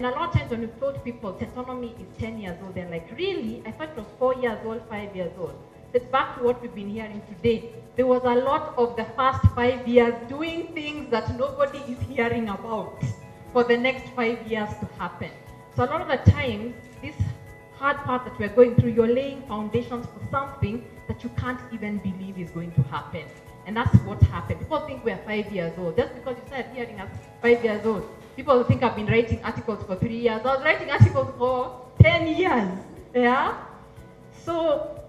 And a lot of times when we told people Centonomy is 10 years old, they're like, really? I thought it was 4 years old, 5 years old. It's back to what we've been hearing today. There was a lot of the first 5 years doing things that nobody is hearing about for the next 5 years to happen. So a lot of the times, this hard part that we're going through, you're laying foundations for something that you can't even believe is going to happen. And that's what happened. People think we're 5 years old. Just because you started hearing us 5 years old, people think I've been writing articles for 3 years. I was writing articles for 10 years. Yeah? So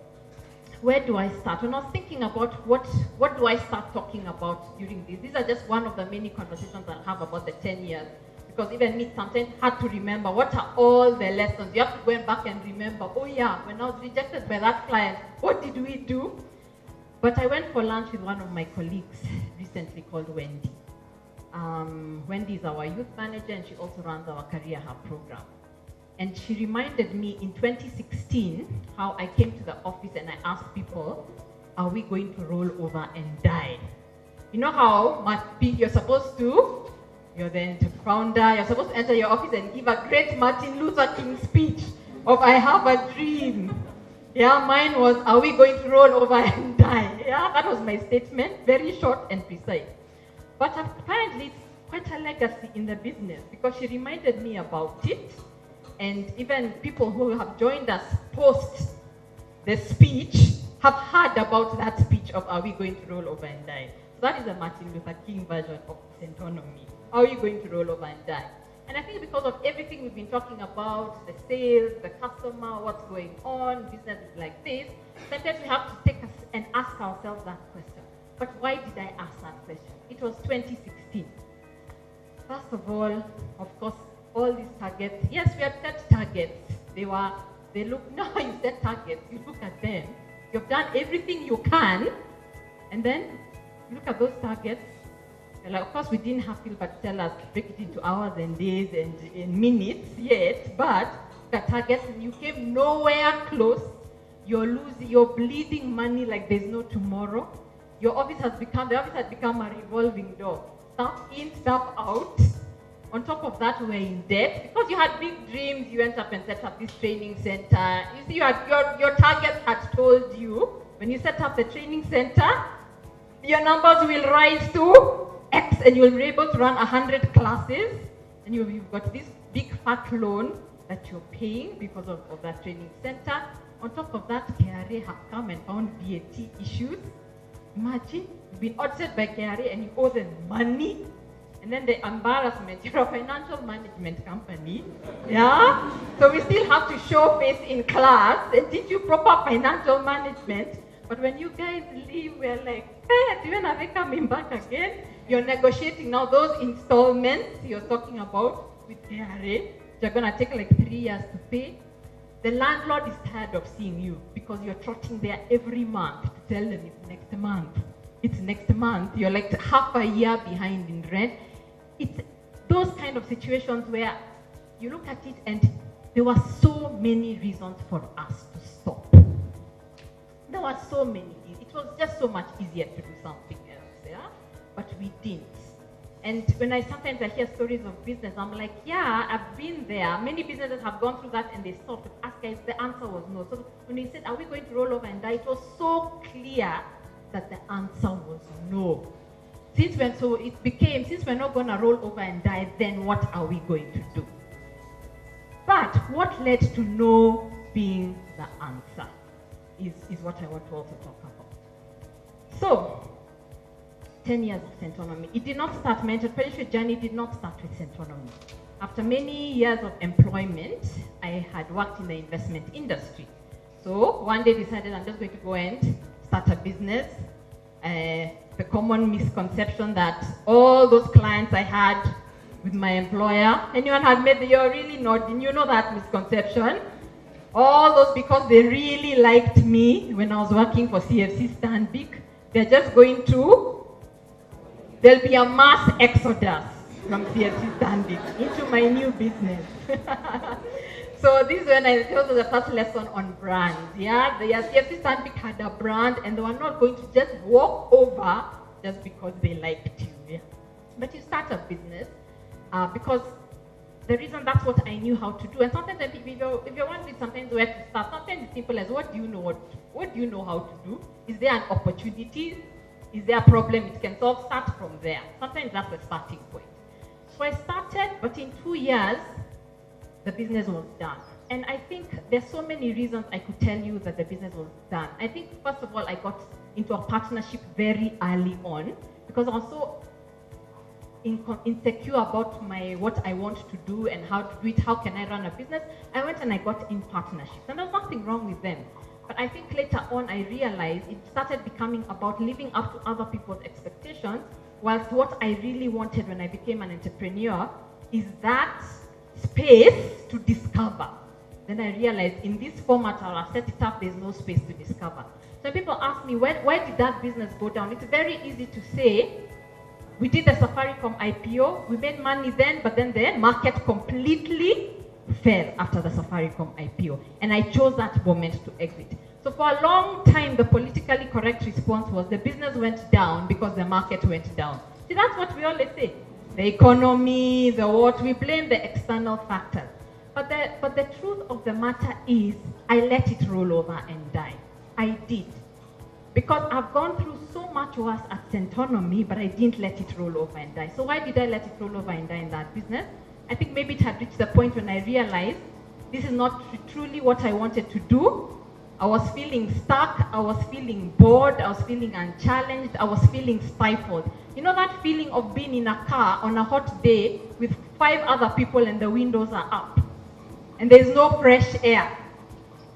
where do I start? When I was thinking about what do I start talking about during this, these are just one of the many conversations I have about the 10 years. Because even me sometimes had to remember what are all the lessons. You have to go back and remember, oh yeah, when I was rejected by that client, what did we do? But I went for lunch with one of my colleagues recently called Wendy. Wendy is our youth manager and she also runs our Career Hub program. And she reminded me in 2016 how I came to the office and I asked people, are we going to roll over and die? You know how you're supposed to, you're the founder, you're supposed to enter your office and give a great Martin Luther King speech of I have a dream. Yeah, mine was, are we going to roll over and die? Yeah, that was my statement, very short and precise. But apparently it's quite a legacy in the business because she reminded me about it. And even people who have joined us post the speech have heard about that speech of are we going to roll over and die? So that is a Martin Luther King version of Centonomy. Are we going to roll over and die? And I think because of everything we've been talking about, the sales, the customer, what's going on, businesses like this, sometimes we have to take us and ask ourselves that question. But why did I ask that question? It was 2016. First of all, of course, all these targets, yes, we had set targets. You set targets, you look at them, you've done everything you can, and then you look at those targets, and of course we didn't have people to tell us, break it into hours and days and in minutes yet, but the targets, and you came nowhere close. You're bleeding money like there's no tomorrow. The office has become a revolving door. Stuff in, stuff out. On top of that, we're in debt because you had big dreams. You went up and set up this training center. You see, your target had told you when you set up the training center, your numbers will rise to X, and you'll be able to run 100 classes, and you've got this big fat loan that you're paying because of that training center. On top of that, KRA have come and found VAT issues. Imagine you've been audited by KRA and you owe them money. And then the embarrassment, you're a financial management company, yeah? So we still have to show face in class and teach you proper financial management. But when you guys leave, we're like, hey, when are they coming back again? You're negotiating now those installments you're talking about with KRA. They're gonna take like 3 years to pay. The landlord is tired of seeing you because you're trotting there every month to tell them it's next month. It's next month. You're like half a year behind in rent. It's those kind of situations where you look at it and there were so many reasons for us to stop. There were so many. It was just so much easier to do something else, yeah? But we didn't. And when sometimes I hear stories of business, I'm like, yeah, I've been there. Many businesses have gone through that and they stopped. Ask guys, the answer was no. So when we said, are we going to roll over and die? It was so clear that the answer was no. Since we're not going to roll over and die, then what are we going to do? But what led to no being the answer is what I want to also talk about. So, 10 years of Centonomy. It did not start, my entrepreneurship journey did not start with Centonomy. After many years of employment, I had worked in the investment industry. So one day decided I'm just going to go and start a business. The common misconception that all those clients I had with my employer, anyone had made, you're really nodding, you know that misconception. All those because they really liked me when I was working for CFC Stanbic, they're just going to, there'll be a mass exodus from CFC Stanbic into my new business. So this is when I told the first lesson on brand. Yeah, the CFC Stanbic had a brand and they were not going to just walk over just because they liked you. Yeah? But you start a business because the reason that's what I knew how to do. And sometimes if you're wondering sometimes where to start, sometimes it's simple as what do you know how to do? Is there an opportunity? Is there a problem it can solve? Start from there. Sometimes that's the starting point. So I started, but in 2 years, the business was done. And I think there's so many reasons I could tell you that the business was done. I think, first of all, I got into a partnership very early on because I was so insecure about what I want to do and how to do it, how can I run a business. I went and I got in partnerships, and there's nothing wrong with them. But I think later on I realized it started becoming about living up to other people's expectations, whilst what I really wanted when I became an entrepreneur is that space to discover. Then I realized in this format, I'll set it up, there's no space to discover. So people ask me, why did that business go down? It's very easy to say, we did the Safaricom IPO, we made money then, but then the market completely fell after the Safaricom IPO. And I chose that moment to exit. So for a long time, the politically correct response was the business went down because the market went down. See, that's what we always say. The economy, the what, we blame the external factors. But the truth of the matter is, I let it roll over and die. I did. Because I've gone through so much worse at Centonomy, but I didn't let it roll over and die. So why did I let it roll over and die in that business? I think maybe it had reached the point when I realized this is not truly what I wanted to do. I was feeling stuck, I was feeling bored, I was feeling unchallenged, I was feeling stifled. You know that feeling of being in a car on a hot day with 5 other people and the windows are up and there's no fresh air?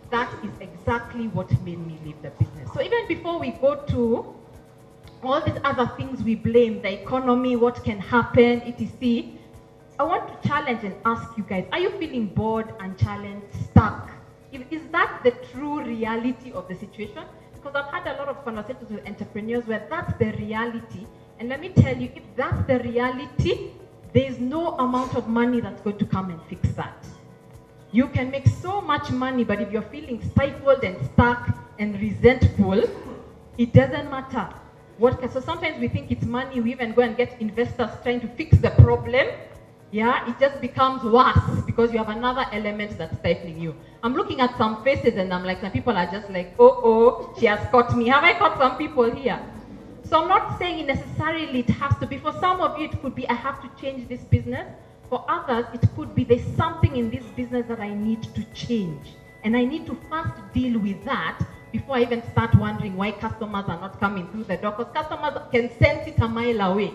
That is exactly what made me leave the business. So even before we go to all these other things we blame, the economy, what can happen, etc., I want to challenge and ask you guys, are you feeling bored, unchallenged, stuck? Is that the true reality of the situation? Because I've had a lot of conversations with entrepreneurs where that's the reality. And let me tell you, if that's the reality, there's no amount of money that's going to come and fix that. You can make so much money, but if you're feeling stifled and stuck and resentful, it doesn't matter. So sometimes we think it's money, we even go and get investors trying to fix the problem. Yeah, it just becomes worse because you have another element that's stifling you. I'm looking at some faces and I'm like, some people are just like, oh, she has caught me. Have I caught some people here? So I'm not saying necessarily it has to be. For some of you, it could be, I have to change this business. For others, it could be, there's something in this business that I need to change. And I need to first deal with that before I even start wondering why customers are not coming through the door. Because customers can sense it a mile away.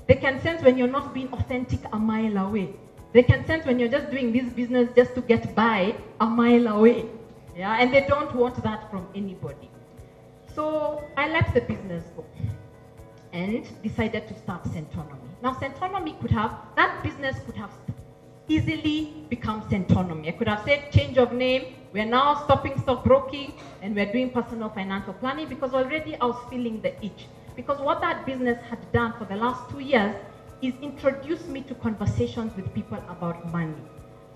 They can sense when you're not being authentic a mile away. They can sense when you're just doing this business just to get by a mile away. Yeah, and they don't want that from anybody. So I let the business go and decided to start Centonomy. Now Centonomy that business could have easily become Centonomy. I could have said change of name, we're now stopping stockbroking and we're doing personal financial planning, because already I was feeling the itch. Because what that business had done for the last 2 years is introduce me to conversations with people about money.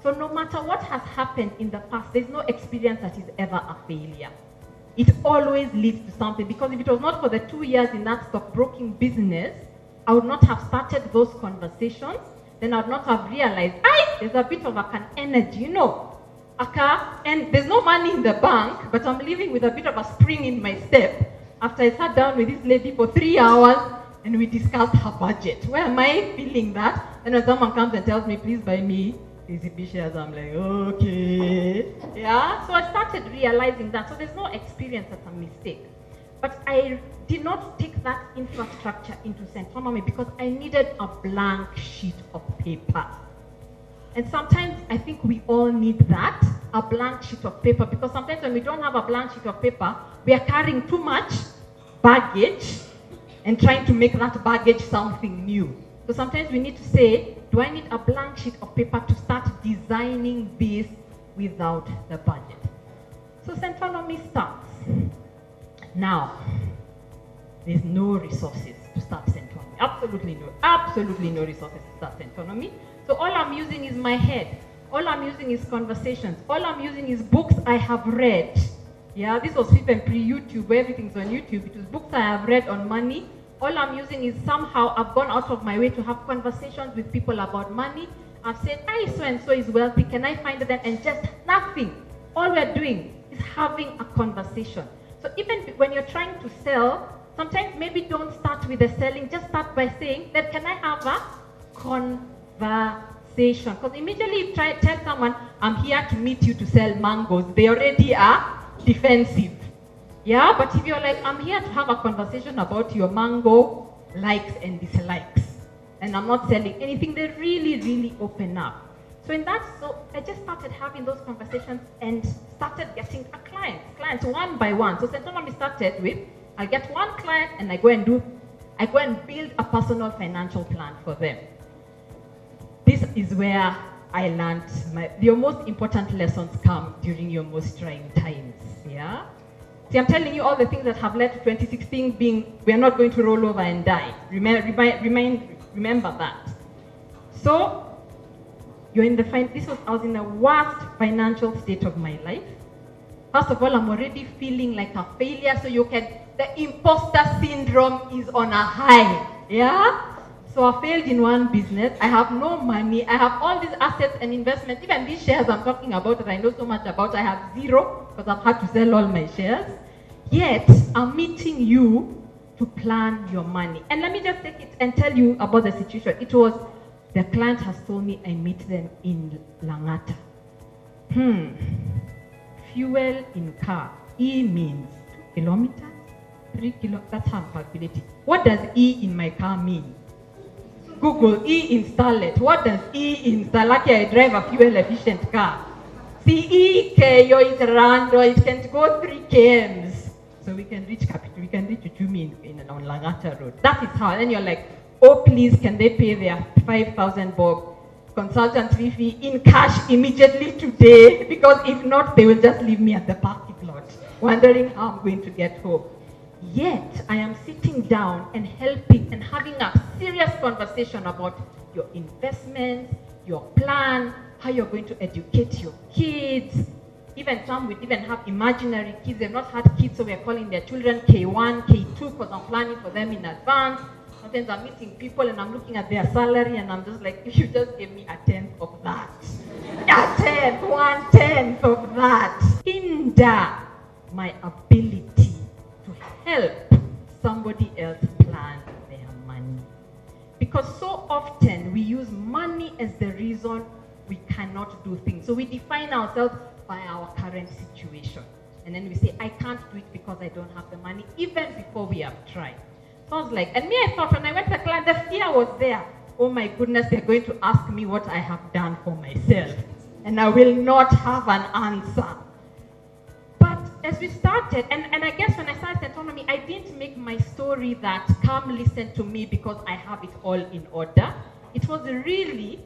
So no matter what has happened in the past, there's no experience that is ever a failure. It always leads to something, because if it was not for the 2 years in that stockbroking business, I would not have started those conversations. Then I would not have realized, there's a bit of an energy, you know. And there's no money in the bank, but I'm living with a bit of a spring in my step. After I sat down with this lady for 3 hours and we discussed her budget. Where am I feeling that? And when someone comes and tells me, please buy me ECB shares, I'm like, okay. Yeah, so I started realizing that. So there's no experience that's a mistake. But I did not take that infrastructure into Centonomy because I needed a blank sheet of paper. And sometimes I think we all need that, a blank sheet of paper, because sometimes when we don't have a blank sheet of paper, we are carrying too much baggage and trying to make that baggage something new. So sometimes we need to say, do I need a blank sheet of paper to start designing this without the budget? So Centonomy starts. Now, there's no resources to start Centonomy. Absolutely no resources to start Centonomy. So all I'm using is my head. All I'm using is conversations. All I'm using is books I have read. Yeah, this was even pre-YouTube, where everything's on YouTube. It was books I have read on money. All I'm using is somehow I've gone out of my way to have conversations with people about money. have said, I so and so is wealthy, can I find them? And just nothing. All we're doing is having a conversation. So even when you're trying to sell, sometimes maybe don't start with the selling, just start by saying that can I have a conversation? Because immediately you tell someone, I'm here to meet you to sell mangoes, they already are defensive. Yeah, but if you're like, I'm here to have a conversation about your mango likes and dislikes, and I'm not selling anything, they really, really open up. So I just started having those conversations and started getting clients one by one. So Centonomy started with, I get one client and I go and build a personal financial plan for them. This is where I learned your most important lessons come during your most trying times. Yeah. See, I'm telling you all the things that have led to 2016 being, we are not going to roll over and die. Remember that. So, I was in the worst financial state of my life. First of all, I'm already feeling like a failure, so the imposter syndrome is on a high, yeah? So I failed in one business, I have no money, I have all these assets and investments, even these shares I'm talking about that I know so much about, I have zero, because I've had to sell all my shares. Yet, I'm meeting you to plan your money. And let me just take it and tell you about the situation. It was, the client has told me I meet them in Langata. Fuel in car. E means 2 kilometers, 3 kilometers. That's how I'm calculating. What does E in my car mean? Google, E install it. What does E install? Like I drive a fuel efficient car. CE, yo, it's rando, it can go 3 kms. So we can reach Capital, we can reach Uchumi on Langata Road. That is how. And you're like, oh please, can they pay their 5,000 bob consultancy fee in cash immediately today? Because if not, they will just leave me at the parking lot, wondering how I'm going to get home. Yet, I am sitting down and helping and having a serious conversation about your investments, your plan, how you're going to educate your kids. Even some will even have imaginary kids. They've not had kids, so we're calling their children K1, K2, because I'm planning for them in advance. Sometimes I'm meeting people and I'm looking at their salary and I'm just like, if you just give me a tenth of that. A tenth, 1/10 of that. Hinder my ability to help somebody else plan their money. Because so often we use money as the reason we cannot do things. So we define ourselves by our current situation. And then we say, I can't do it because I don't have the money, even before we have tried. So I was like, and me, I thought when I went to the client, the fear was there. Oh my goodness, they're going to ask me what I have done for myself. And I will not have an answer. But as we started, and I guess when I started Centonomy, I didn't make my story that come listen to me because I have it all in order. It was really,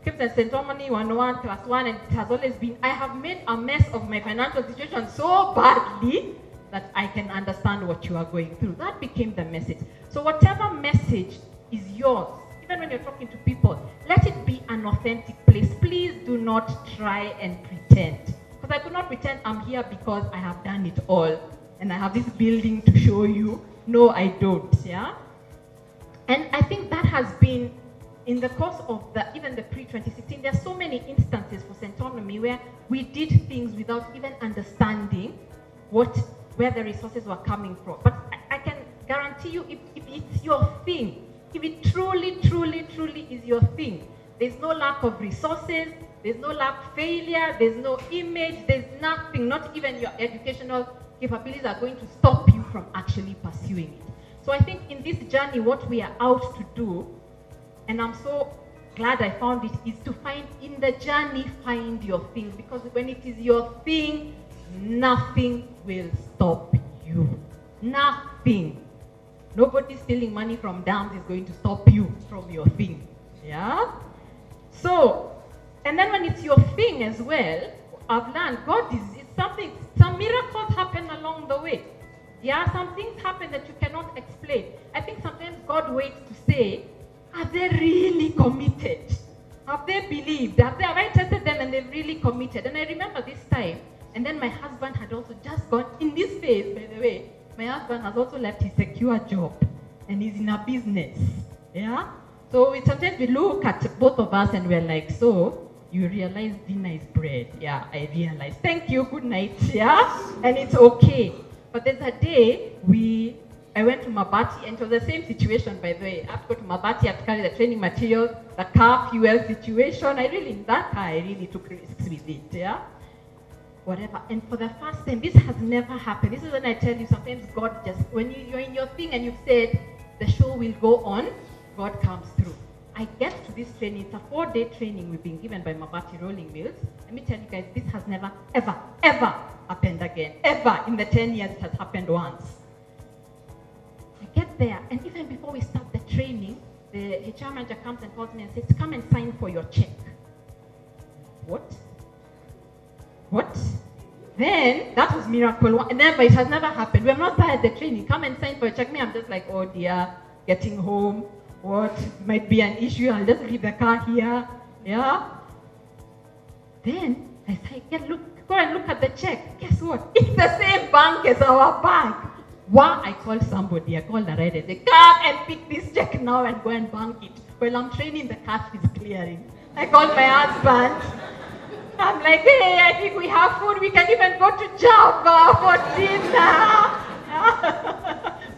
kept the Centonomy 101 class 1, and it has always been, I have made a mess of my financial situation so badly that I can understand what you are going through. That became the message. So whatever message is yours, even when you're talking to people, let it be an authentic place. Please do not try and pretend. Because I could not pretend I'm here because I have done it all and I have this building to show you. No, I don't, yeah? And I think that has been, in the course of even the pre-2016, there are so many instances for Centonomy where we did things without even understanding where the resources were coming from. But I can guarantee you, if it's your thing, if it truly, truly, truly is your thing, there's no lack of resources, there's no lack of failure, there's no image, there's nothing, not even your educational capabilities are going to stop you from actually pursuing it. So I think in this journey, what we are out to do, and I'm so glad I found it, is to find in the journey, find your thing. Because when it is your thing, nothing will stop you. Nothing. Nobody stealing money from dams is going to stop you from your thing. Yeah? So, and then when it's your thing as well, I've learned God it's something, some miracles happen along the way. Yeah, some things happen that you cannot explain. I think sometimes God waits to say, are they really committed? Have they believed? Have I tested them and they've really committed? And I remember this time, and then my husband had also just gone, in this phase, by the way, my husband has also left his secure job and he's in a business. Yeah? So sometimes we look at both of us and we're like, so you realize dinner is bread. Yeah, I realize. Thank you, good night. Yeah, and it's okay. But there's a day I went to Mabati, and it was the same situation, by the way. I have to go to Mabati, I have to carry the training materials, the car fuel situation. In that car, I really took risks with it, yeah? Whatever. And for the first time, this has never happened. This is when I tell you, sometimes God just, when you're in your thing and you've said, the show will go on, God comes through. I get to this training, it's a 4-day training we've been given by Mabati Rolling Mills. Let me tell you guys, this has never, ever, ever happened again. Ever in the 10 years, it has happened once. I get there, and even before we start the training, the HR manager comes and calls me and says, come and sign for your check. What? Then, that was miracle. Never, it has never happened. We have not started the training. Come and sign for your check. Me, I'm just like, oh dear, getting home. What? Might be an issue. I'll just leave the car here. Yeah? Then, I say, go and look at the check. Guess what? It's the same bank as our bank. Why? I called somebody. I called the right. They come and pick this check now and go and bank it. Well, I'm training, the cash is clearing. I called my husband. I'm like, hey, I think we have food. We can even go to Java for dinner.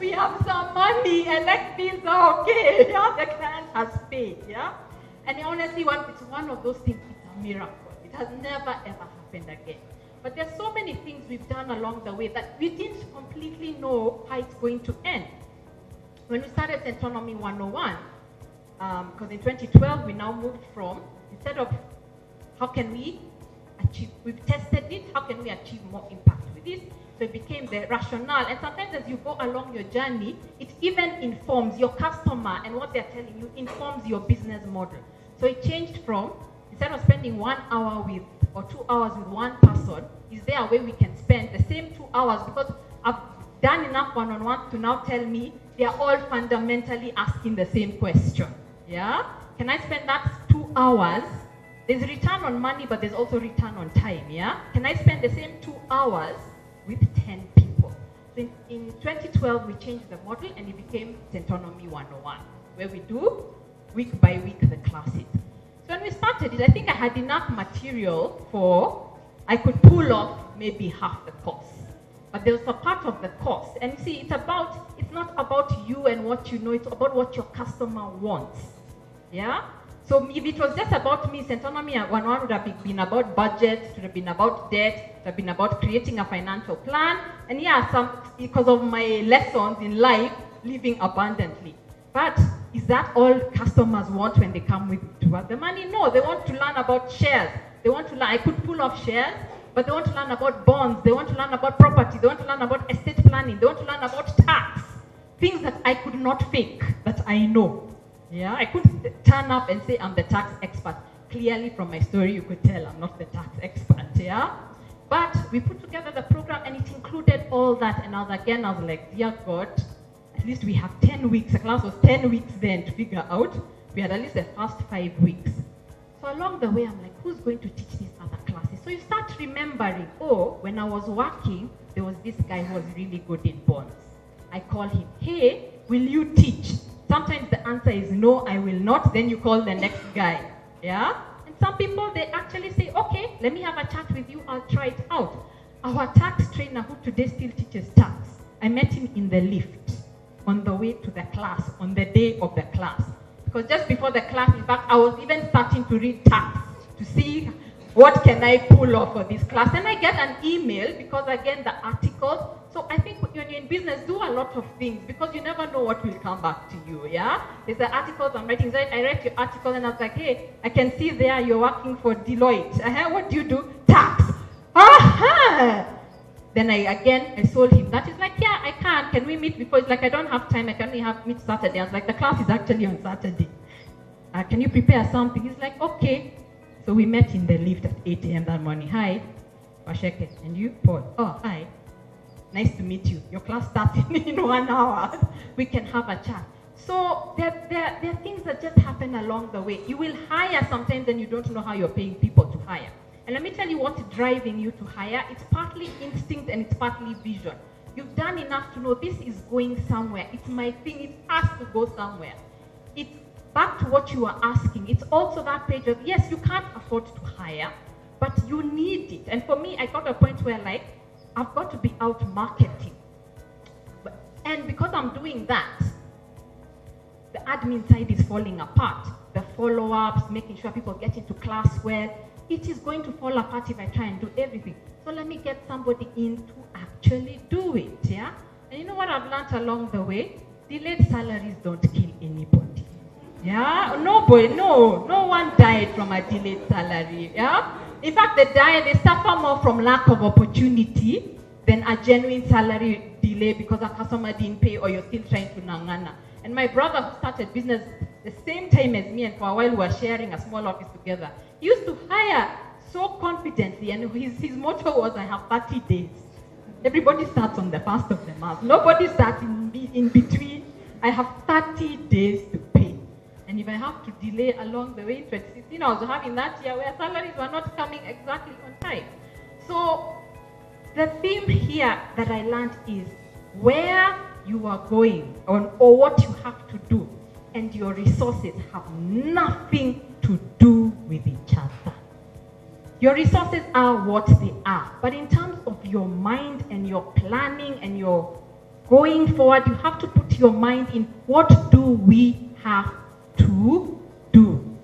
We have some money. Elect bills are okay. Yeah? The client has paid. Yeah? And honestly, it's one of those things. It's a miracle. It has never, ever happened again. But there's so many things we've done along the way that we didn't completely know how it's going to end. When we started Centonomy 101, because in 2012 we now moved from, instead of how can we achieve, we've tested it, how can we achieve more impact with this? So it became the rationale. And sometimes as you go along your journey, it even informs your customer, and what they're telling you informs your business model. So it changed from, instead of spending 1 hour with, or 2 hours with one person, is there a way we can spend the same 2 hours? Because I've done enough one-on-ones to now tell me they are all fundamentally asking the same question. Yeah? Can I spend that 2 hours? There's return on money, but there's also return on time. Yeah? Can I spend the same 2 hours with 10 people? So in 2012, we changed the model and it became Centonomy 101, where we do week by week the classes. So when we started it, I think I had enough material I could pull off maybe half the course. But there was a part of the course, and you see, it's not about you and what you know, it's about what your customer wants. Yeah? So if it was just about me, Centonomy 101 would have been about budget, it would have been about debt, it would have been about creating a financial plan, and yeah, because of my lessons in life, living abundantly. But is that all customers want when they come to the money? No, they want to learn about shares. They want to learn, I could pull off shares, but they want to learn about bonds, they want to learn about property, they want to learn about estate planning, they want to learn about tax. Things that I could not fake, that I know. Yeah, I couldn't turn up and say I'm the tax expert. Clearly from my story, you could tell I'm not the tax expert, yeah? But we put together the program and it included all that, and I was like, dear God, at least we have 10 weeks. The class was 10 weeks then to figure out. We had at least the first 5 weeks. So along the way, I'm like, who's going to teach these other classes? So you start remembering, oh, when I was working, there was this guy who was really good in bonds. I call him, hey, will you teach? Sometimes the answer is no, I will not. Then you call the next guy, yeah? And some people, they actually say, okay, let me have a chat with you, I'll try it out. Our tax trainer, who today still teaches tax, I met him in the lift on the way to the class, on the day of the class. Because just before the class, in fact, I was even starting to read tax to see what can I pull off for this class. And I get an email because, again, the articles. So I think when you're in business, do a lot of things because you never know what will come back to you, yeah? There's the articles I'm writing. So I read your article and I was like, hey, I can see there you're working for Deloitte. What do you do? Tax. Then I sold him. That is like, yeah, I can. Can we meet? Because like I don't have time. I can only meet Saturday. I was like, the class is actually on Saturday. Can you prepare something? He's like, okay. So we met in the lift at 8 a.m. that morning. Hi, Waceke. And you, Paul? Oh, hi. Nice to meet you. Your class starts in 1 hour. We can have a chat. So there are things that just happen along the way. You will hire sometimes and you don't know how you're paying people to hire. And let me tell you what's driving you to hire. It's partly instinct and it's partly vision. You've done enough to know this is going somewhere. It's my thing. It has to go somewhere. back to what you were asking, it's also that page of, yes, you can't afford to hire, but you need it. And for me, I got to a point where like, I've got to be out marketing. And because I'm doing that, the admin side is falling apart. The follow-ups, making sure people get into class well, it is going to fall apart if I try and do everything. So let me get somebody in to actually do it, yeah? And you know what I've learned along the way? Delayed salaries don't kill anybody. Yeah? No one died from a delayed salary, yeah? In fact, they suffer more from lack of opportunity than a genuine salary delay because a customer didn't pay or you're still trying to nangana. And my brother who started business the same time as me, and for a while we were sharing a small office together, he used to hire so confidently, and his motto was, I have 30 days. Everybody starts on the first of the month. Nobody starts in between. I have 30 days to pay. And if I have to delay along the way, in 2016, I was having that year where salaries were not coming exactly on time. So the theme here that I learned is where you are going or what you have to do and your resources have nothing to do with each other. Your resources are what they are, but in terms of your mind and your planning and your going forward, you have to put your mind in what do we have to do.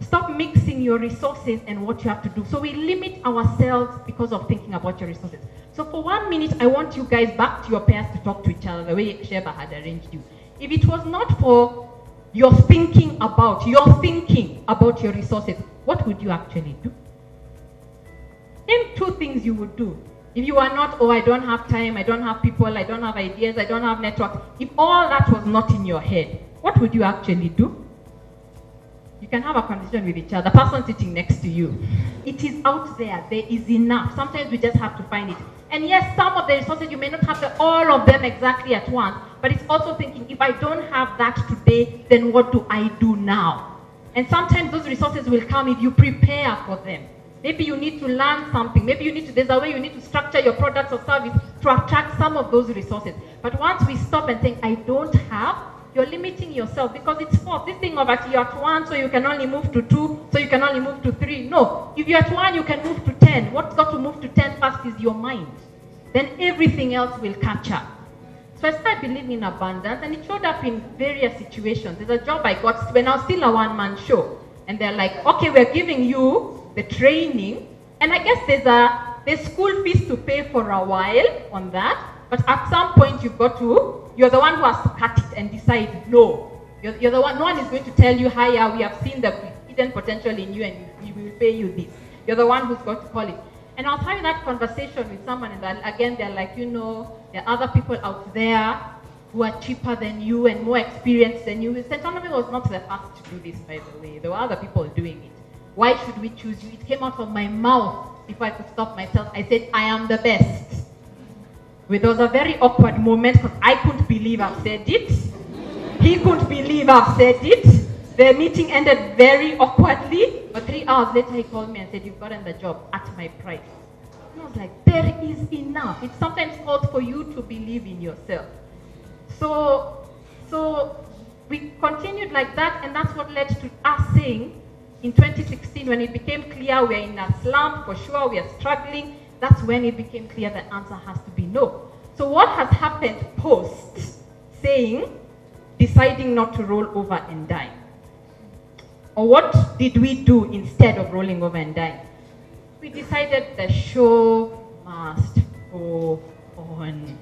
Stop mixing your resources and what you have to do. So we limit ourselves because of thinking about your resources. So for 1 minute, I want you guys back to your pairs to talk to each other the way Sheba had arranged you. If it was not for your thinking about your resources, what would you actually do? Name 2 things you would do. If you are not, I don't have time, I don't have people, I don't have ideas, I don't have networks. If all that was not in your head, what would you actually do? You can have a conversation with each other. The person sitting next to you. It is out there. There is enough. Sometimes we just have to find it. And yes, some of the resources, you may not have all of them exactly at once, but it's also thinking, if I don't have that today, then what do I do now? And sometimes those resources will come if you prepare for them. Maybe you need to learn something. Maybe there's a way you need to structure your products or service to attract some of those resources. But once we stop and think, I don't have, you're limiting yourself because it's false. This thing of you're at 1, so you can only move to 2, so you can only move to 3. No, if you're at 1, you can move to 10. What's got to move to 10 first is your mind. Then everything else will catch up. So I started believing in abundance, and it showed up in various situations. There's a job I got when I was still a one-man show. And they're like, okay, we're giving you the training, and I guess there's school fees to pay for a while on that, but at some point you're the one who has to cut it and decide, no. You're the one, no one is going to tell you, hi, we have seen the hidden potential in you and we will pay you this. You're the one who's got to call it. And I was having that conversation with someone, and again, they're like, there are other people out there who are cheaper than you and more experienced than you. Centonomy was not the first to do this, by the way. There were other people doing it. Why should we choose you? It came out of my mouth before I could stop myself. I said, I am the best. There was a very awkward moment because I couldn't believe I've said it. He couldn't believe I've said it. The meeting ended very awkwardly, but 3 hours later he called me and said, you've gotten the job at my price. And I was like, there is enough. It's sometimes called for you to believe in yourself. So we continued like that, and that's what led to us saying, in 2016, when it became clear we're in a slump, for sure we are struggling, that's when it became clear the answer has to be no. So what has happened post saying, deciding not to roll over and die? Or what did we do instead of rolling over and dying? We decided the show must go on.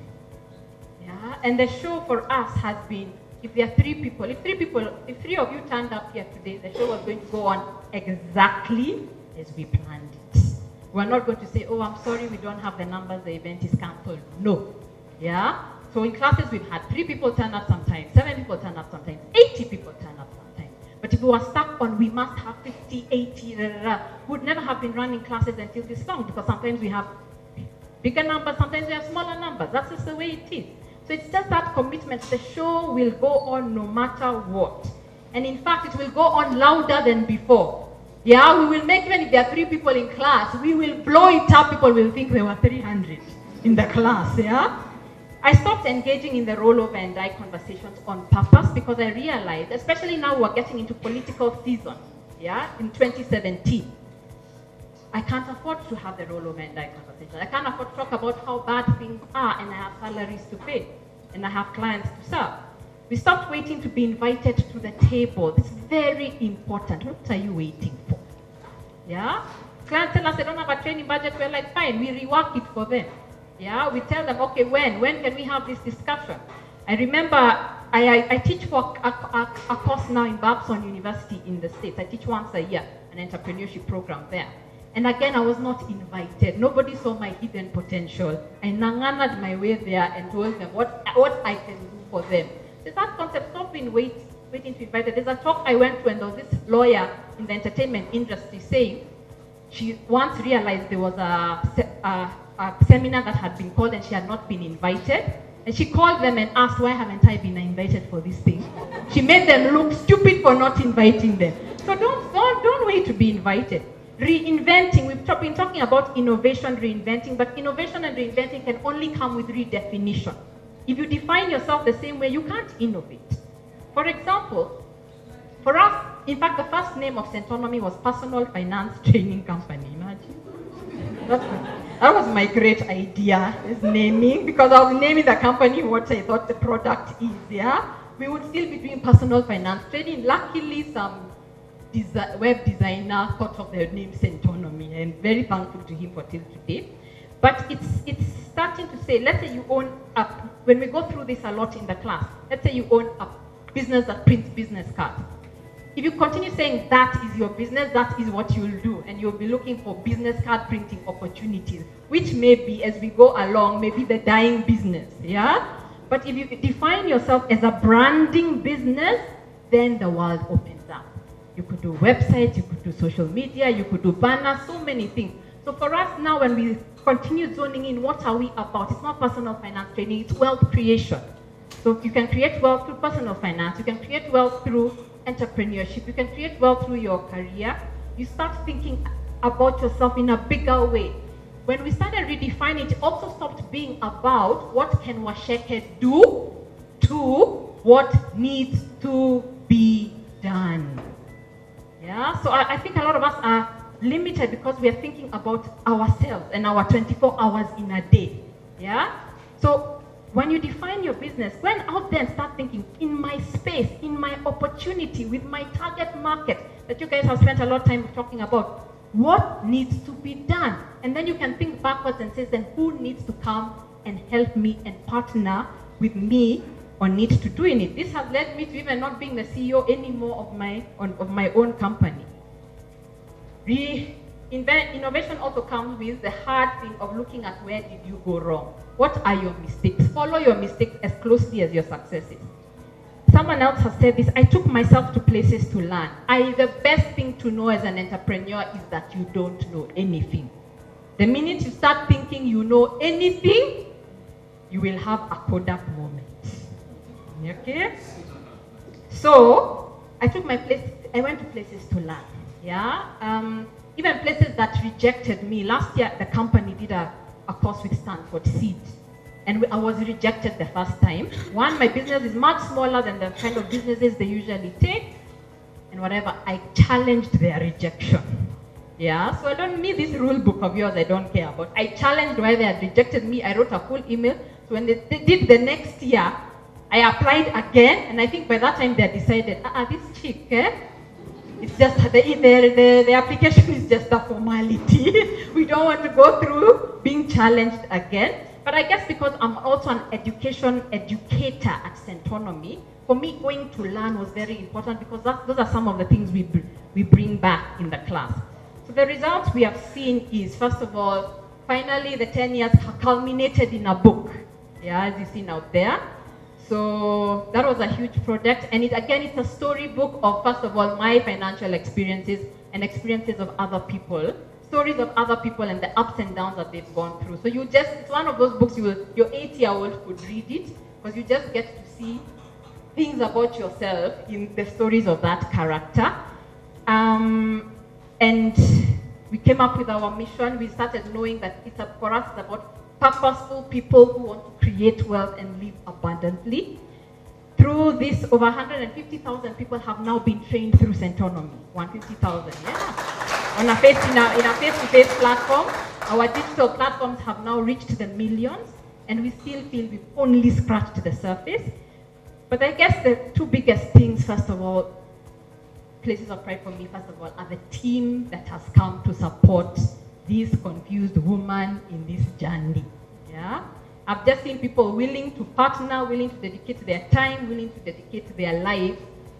Yeah? And the show for us has been, if there are 3 people, if 3 of you turned up here today, the show was going to go on exactly as we planned it. We're not going to say, I'm sorry, we don't have the numbers, the event is cancelled. No. Yeah? So in classes, we've had 3 people turn up sometimes, 7 people turn up sometimes, 80 people turn up sometimes. But if we were stuck on, we must have 50, 80, we would never have been running classes until this long, because sometimes we have bigger numbers, sometimes we have smaller numbers. That's just the way it is. So it's just that commitment. The show will go on no matter what. And in fact, it will go on louder than before. Yeah, we will make, even if there are 3 people in class, we will blow it up. People will think there were 300 in the class, yeah? I stopped engaging in the rollover and die conversations on purpose because I realized, especially now we're getting into political season, yeah, in 2017, I can't afford to have the rollover and die conversation. I can't afford to talk about how bad things are, and I have salaries to pay, and I have clients to serve. We stopped waiting to be invited to the table. It's very important. What are you waiting for? Yeah? Clients tell us they don't have a training budget. We're like, fine, we rework it for them. Yeah? We tell them, okay, when can we have this discussion? I remember I teach for a course now in Babson University in the States. I teach once a year, an entrepreneurship program there. And again, I was not invited. Nobody saw my hidden potential. I nanganad my way there and told them what I can do for them. There's that concept, stop being waiting to invite them. There's a talk I went to, and there was this lawyer in the entertainment industry saying she once realized there was a seminar that had been called and she had not been invited. And she called them and asked, why haven't I been invited for this thing? She made them look stupid for not inviting them. So don't wait to be invited. Reinventing, we've been talking about innovation, reinventing, but innovation and reinventing can only come with redefinition. If you define yourself the same way, you can't innovate. For example, for us, in fact, the first name of Centonomy was Personal Finance Training Company. Imagine. That was my great idea, is naming, because I was naming the company what I thought the product is, yeah? We would still be doing personal finance training. Luckily, some web designer thought of the name Centonomy, and very thankful to him for till today. But it's starting to say, let's say you own when we go through this a lot in the class, let's say you own a business that prints business cards. If you continue saying that is your business, that is what you'll do, and you'll be looking for business card printing opportunities, which may be, as we go along, maybe the dying business, yeah? But if you define yourself as a branding business, then the world opens up. You could do websites, you could do social media, you could do banners, so many things. So for us now, when we continue zoning in, what are we about? It's not personal finance training, it's wealth creation. So you can create wealth through personal finance, you can create wealth through entrepreneurship, you can create wealth through your career. You start thinking about yourself in a bigger way. When we started redefining, it also stopped being about what can Waceke do to what needs to be done. Yeah, so I think a lot of us are limited because we are thinking about ourselves and our 24 hours in a day. Yeah, so when you define your business, go out there and start thinking, in my space, in my opportunity, with my target market that you guys have spent a lot of time talking about, what needs to be done? And then you can think backwards and say, then who needs to come and help me and partner with me on need to doing it? This has led me to even not being the CEO anymore of my own company. Innovation also comes with the hard thing of looking at where did you go wrong. What are your mistakes? Follow your mistakes as closely as your successes. Someone else has said this, I took myself to places to learn. The best thing to know as an entrepreneur is that you don't know anything. The minute you start thinking you know anything, you will have a Kodak moment. Okay? So, I went to places to learn. Yeah? Even places that rejected me. Last year, the company did a course with Stanford Seed. And I was rejected the first time. One, my business is much smaller than the kind of businesses they usually take. And whatever, I challenged their rejection. Yeah, so I don't need this rule book of yours, I don't care about. I challenged why they had rejected me. I wrote a full email. So when they did the next year, I applied again. And I think by that time they decided, this chick, it's just, the application is just a formality. We don't want to go through being challenged again. But I guess because I'm also an educator at Centonomy, for me going to learn was very important because those are some of the things we bring back in the class. So the results we have seen is, first of all, finally the 10 years culminated in a book, yeah, as you've seen out there. So that was a huge project, and it's a storybook of, first of all, my financial experiences and experiences of other people. Stories of other people and the ups and downs that they've gone through. So it's one of those books your 8-year-old could read it, because you just get to see things about yourself in the stories of that character. And we came up with our mission. We started knowing that for us it's about purposeful people who want to create wealth and live abundantly. Through this, over 150,000 people have now been trained through Centonomy. 150,000, yeah. In a face-to-face platform, our digital platforms have now reached the millions, and we still feel we've only scratched the surface. But I guess the two biggest things, first of all, places of pride for me, first of all, are the team that has come to support this confused woman in this journey. Yeah? I've just seen people willing to partner, willing to dedicate their time, willing to dedicate their life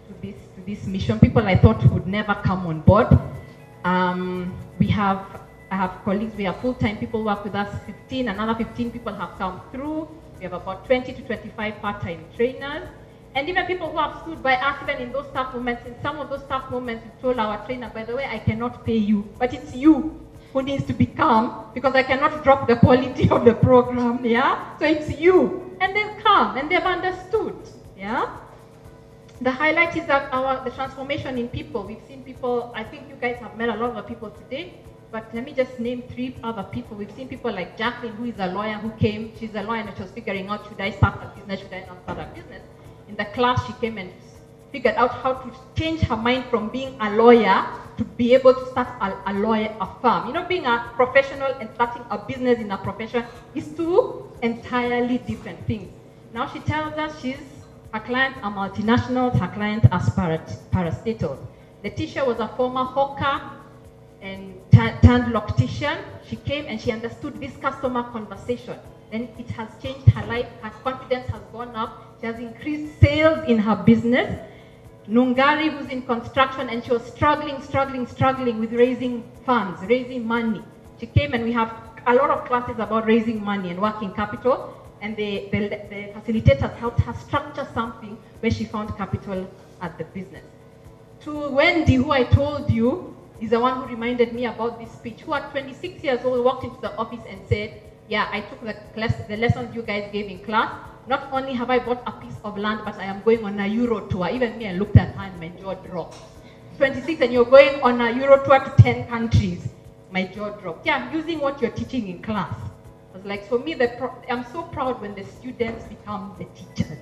to this mission. People I thought would never come on board. I have colleagues, we have full-time people who work with us, 15, another 15 people have come through. We have about 20 to 25 part-time trainers. And even people who have stood by us even in those tough moments. In some of those tough moments, we told our trainer, by the way, I cannot pay you, but it's you who needs to be calm because I cannot drop the quality of the program, yeah? So it's you. And they've come and they've understood, yeah? The highlight is that the transformation in people. We've seen people, I think you guys have met a lot of people today, but let me just name 3 other people. We've seen people like Jacqueline, who is a lawyer, who came. She's a lawyer and she was figuring out, should I start a business, should I not start a business? In the class, she came and figured out how to change her mind from being a lawyer to be able to start a firm. You know, being a professional and starting a business in a profession is 2 entirely different things. Now she tells us her clients are multinationals, her clients are parastatals. Letitia was a former hawker and turned loctician. She came and she understood this customer conversation. And it has changed her life. Her confidence has gone up. She has increased sales in her business. Nungari, who's in construction, and she was struggling with raising funds, raising money. She came and we have a lot of classes about raising money and working capital. And the facilitators helped her structure something where she found capital at the business. To Wendy, who I told you is the one who reminded me about this speech, who at 26 years old walked into the office and said, yeah, I took the lessons you guys gave in class. Not only have I bought a piece of land, but I am going on a Euro tour. Even me, I looked at her and my jaw dropped. 26 and you're going on a Euro tour to 10 countries. My jaw dropped. Yeah, I'm using what you're teaching in class. I was like, for me, I'm so proud when the students become the teachers.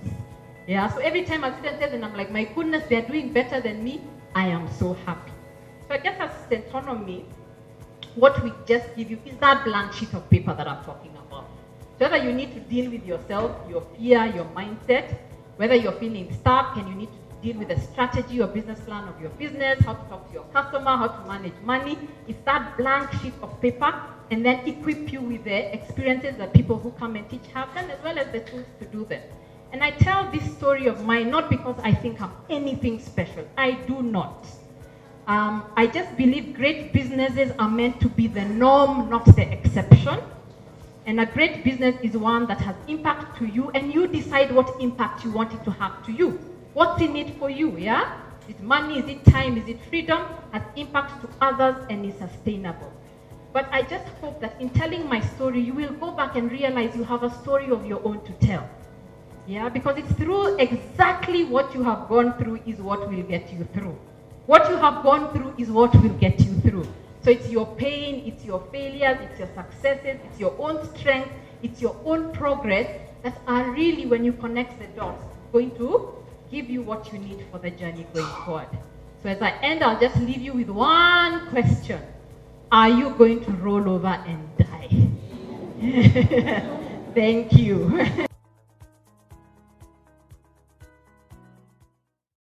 Yeah, so every time a student says, and I'm like, my goodness, they're doing better than me, I am so happy. So I guess as Centonomy, what we just give you is that blank sheet of paper that I'm talking about. So whether you need to deal with yourself, your fear, your mindset, whether you're feeling stuck and you need to deal with the strategy or business plan of your business, how to talk to your customer, how to manage money, it's that blank sheet of paper, and then equip you with the experiences that people who come and teach have done, as well as the tools to do them. And I tell this story of mine not because I think I'm anything special. I do not. I just believe great businesses are meant to be the norm, not the exception. And a great business is one that has impact to you, and you decide what impact you want it to have to you. What's in it for you, yeah? Is it money, is it time, is it freedom? Has impact to others and is sustainable. But I just hope that in telling my story, you will go back and realize you have a story of your own to tell. Yeah, because it's through exactly what you have gone through is what will get you through. What you have gone through is what will get you through. So it's your pain, it's your failures, it's your successes, it's your own strength, it's your own progress that are really, when you connect the dots, going to give you what you need for the journey going forward. So as I end, I'll just leave you with one question. Are you going to roll over and die? Thank you.